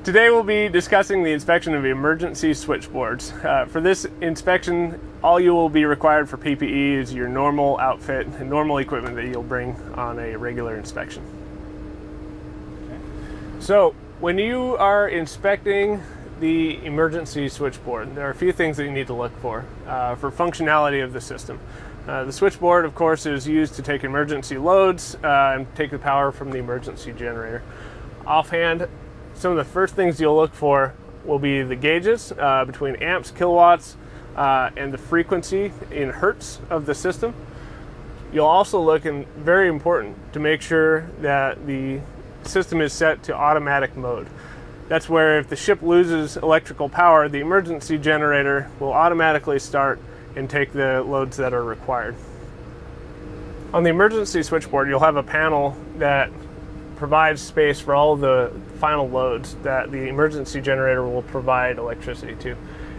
Today we'll be discussing the inspection of emergency switchboards. For this inspection, all you will be required for PPE is your normal outfit and normal equipment that you'll bring on a regular inspection. So, when you are inspecting the emergency switchboard, there are a few things that you need to look for functionality of the system. The switchboard, of course, is used to take emergency loads and take the power from the emergency generator. Offhand, some of the first things you'll look for will be the gauges between amps, kilowatts, and the frequency in hertz of the system. You'll also look, and very important, to make sure that the system is set to automatic mode. That's where if the ship loses electrical power, the emergency generator will automatically start and take the loads that are required. On the emergency switchboard, you'll have a panel that provides space for all the final loads that the emergency generator will provide electricity to.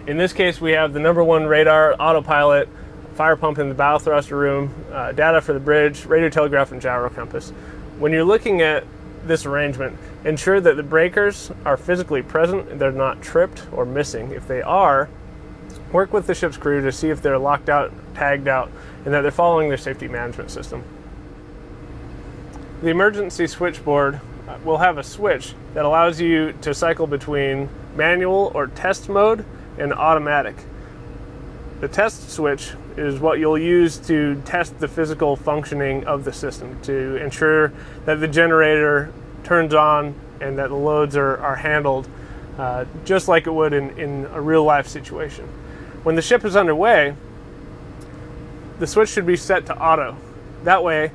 In this case, we have the number one radar, autopilot, fire pump in the bow thruster room, data for the bridge, radio telegraph, and gyro compass. When you're looking at this arrangement, ensure that the breakers are physically present and they're not tripped or missing. If they are, work with the ship's crew to see if they're locked out, tagged out, and that they're following their safety management system. The emergency switchboard will have a switch that allows you to cycle between manual or test mode and automatic. The test switch is what you'll use to test the physical functioning of the system to ensure that the generator turns on and that the loads are handled just like it would in a real life situation. When the ship is underway, the switch should be set to auto. That way,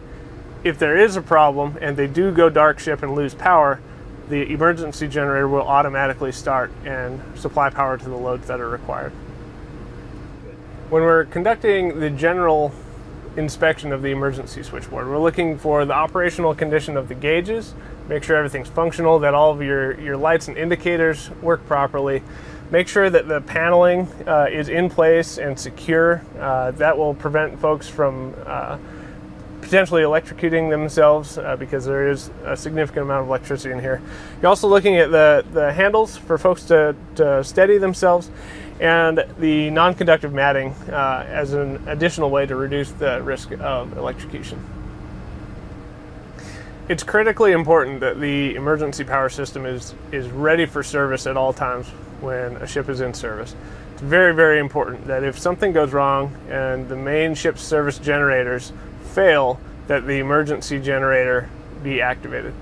if there is a problem and they do go dark ship and lose power, the emergency generator will automatically start and supply power to the loads that are required. When we're conducting the general inspection of the emergency switchboard, we're looking for the operational condition of the gauges, make sure everything's functional, that all of your lights and indicators work properly. Make sure that the paneling is in place and secure. That will prevent folks from potentially electrocuting themselves because there is a significant amount of electricity in here. You're also looking at the handles for folks to steady themselves, and the non-conductive matting as an additional way to reduce the risk of electrocution. It's critically important that the emergency power system is ready for service at all times when a ship is in service. It's very, very important that if something goes wrong and the main ship's service generators fail, that the emergency generator be activated.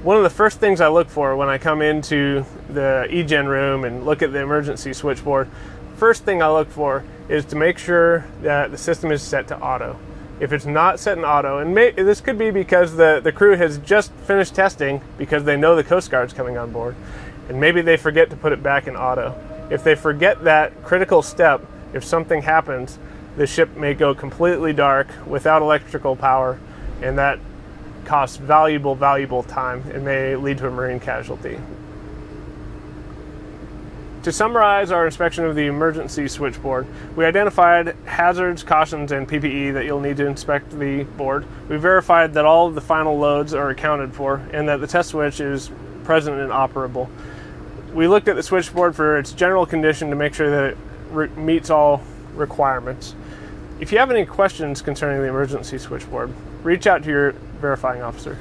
One of the first things I look for when I come into the eGen room and look at the emergency switchboard, first thing I look for is to make sure that the system is set to auto. If it's not set in auto, and this could be because the crew has just finished testing because they know the Coast Guard's coming on board, and maybe they forget to put it back in auto. If they forget that critical step, if something happens, the ship may go completely dark without electrical power, and that costs valuable time and may lead to a marine casualty. To summarize our inspection of the emergency switchboard, we identified hazards, cautions, and PPE that you'll need to inspect the board. We verified that all of the final loads are accounted for and that the test switch is present and operable. We looked at the switchboard for its general condition to make sure that it meets all requirements. If you have any questions concerning the emergency switchboard, reach out to your verifying officer.